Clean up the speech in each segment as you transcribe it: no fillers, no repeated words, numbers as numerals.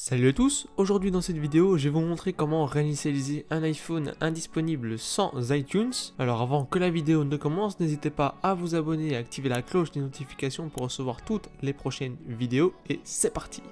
Salut à tous, aujourd'hui dans cette vidéo je vais vous montrer comment réinitialiser un iPhone indisponible sans iTunes. Alors avant que la vidéo ne commence, n'hésitez pas à vous abonner et à activer la cloche des notifications pour recevoir toutes les prochaines vidéos et c'est parti.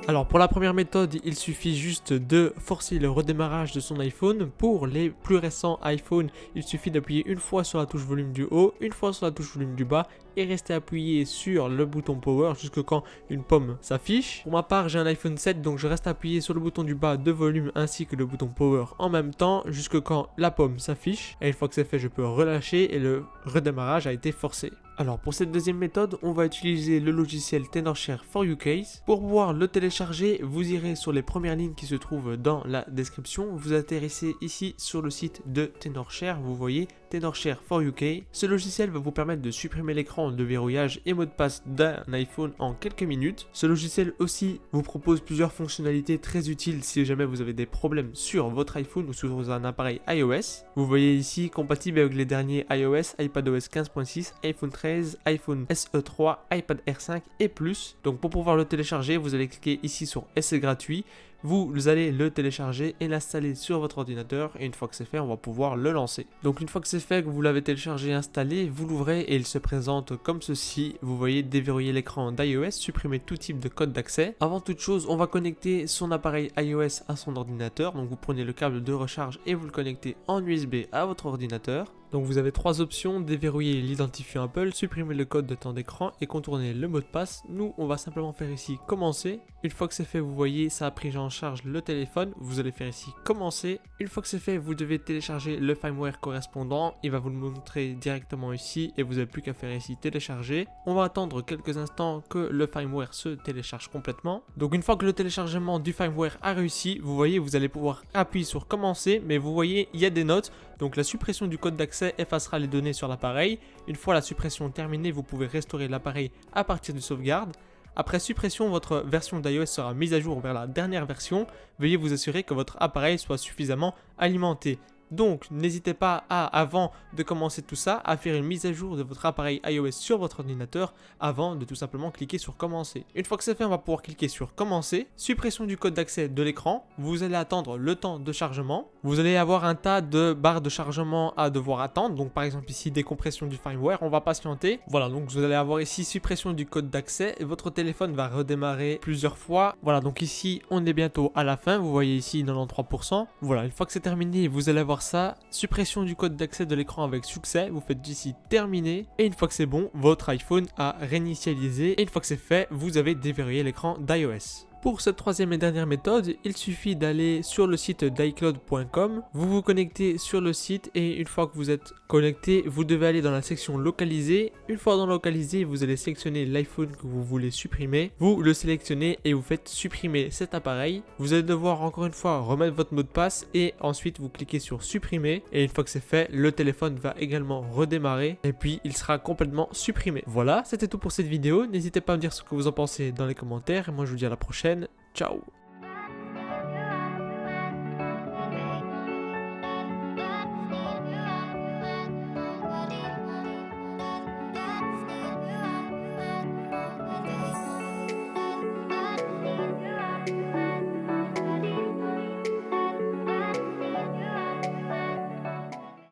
Alors pour la première méthode, il suffit juste de forcer le redémarrage de son iPhone. Pour les plus récents iPhones, il suffit d'appuyer une fois sur la touche volume du haut, une fois sur la touche volume du bas et rester appuyé sur le bouton power jusque quand une pomme s'affiche. Pour ma part, j'ai un iPhone 7 donc je reste appuyé sur le bouton du bas de volume ainsi que le bouton power en même temps jusque quand la pomme s'affiche. Et une fois que c'est fait, je peux relâcher et le redémarrage a été forcé. Alors pour cette deuxième méthode, on va utiliser le logiciel Tenorshare for UK. Pour pouvoir le télécharger, vous irez sur les premières lignes qui se trouvent dans la description. Vous atterrissez ici sur le site de Tenorshare, vous voyez Tenorshare for UK. Ce logiciel va vous permettre de supprimer l'écran de verrouillage et mot de passe d'un iPhone en quelques minutes. Ce logiciel aussi vous propose plusieurs fonctionnalités très utiles si jamais vous avez des problèmes sur votre iPhone ou sur un appareil iOS. Vous voyez ici compatible avec les derniers iOS, iPadOS 15.6, iPhone 13, iPhone SE3, iPad R5 et plus. Donc pour pouvoir le télécharger, vous allez cliquer ici sur Essai gratuit. Vous allez le télécharger et l'installer sur votre ordinateur et une fois que c'est fait, on va pouvoir le lancer. Donc une fois que c'est fait, que vous l'avez téléchargé et installé, vous l'ouvrez et il se présente comme ceci. Vous voyez déverrouiller l'écran d'iOS, supprimer tout type de code d'accès. Avant toute chose, on va connecter son appareil iOS à son ordinateur. Donc vous prenez le câble de recharge et vous le connectez en USB à votre ordinateur. Donc vous avez trois options, déverrouiller l'identifiant Apple, supprimer le code de temps d'écran et contourner le mot de passe. Nous, on va simplement faire ici commencer. Une fois que c'est fait, vous voyez, ça a pris en charge le téléphone. Vous allez faire ici commencer. Une fois que c'est fait, vous devez télécharger le firmware correspondant. Il va vous le montrer directement ici et vous n'avez plus qu'à faire ici télécharger. On va attendre quelques instants que le firmware se télécharge complètement. Donc une fois que le téléchargement du firmware a réussi, vous voyez, vous allez pouvoir appuyer sur commencer. Mais vous voyez, il y a des notes. Donc la suppression du code d'accès effacera les données sur l'appareil. Une fois la suppression terminée, vous pouvez restaurer l'appareil à partir de sauvegarde. Après suppression, votre version d'iOS sera mise à jour vers la dernière version. Veuillez vous assurer que votre appareil soit suffisamment alimenté. Donc n'hésitez pas avant de commencer tout ça, à faire une mise à jour de votre appareil iOS sur votre ordinateur avant de tout simplement cliquer sur commencer. Une fois que c'est fait, on va pouvoir cliquer sur commencer, suppression du code d'accès de l'écran, vous allez attendre le temps de chargement, vous allez avoir un tas de barres de chargement à devoir attendre, donc par exemple ici décompression du firmware, on va patienter. Voilà, donc vous allez avoir ici suppression du code d'accès et votre téléphone va redémarrer plusieurs fois. Voilà, donc ici on est bientôt à la fin, vous voyez ici 93%. Voilà, une fois que c'est terminé, vous allez avoir ça, suppression du code d'accès de l'écran avec succès, vous faites ici terminer et une fois que c'est bon, votre iPhone a réinitialisé et une fois que c'est fait, vous avez déverrouillé l'écran d'iOS. Pour cette troisième et dernière méthode, il suffit d'aller sur le site d'iCloud.com, vous vous connectez sur le site et une fois que vous êtes connecté, vous devez aller dans la section localiser. Une fois dans localiser, vous allez sélectionner l'iPhone que vous voulez supprimer, vous le sélectionnez et vous faites supprimer cet appareil. Vous allez devoir encore une fois remettre votre mot de passe et ensuite vous cliquez sur supprimer et une fois que c'est fait, le téléphone va également redémarrer et puis il sera complètement supprimé. Voilà, c'était tout pour cette vidéo. N'hésitez pas à me dire ce que vous en pensez dans les commentaires et moi je vous dis à la prochaine. Ciao.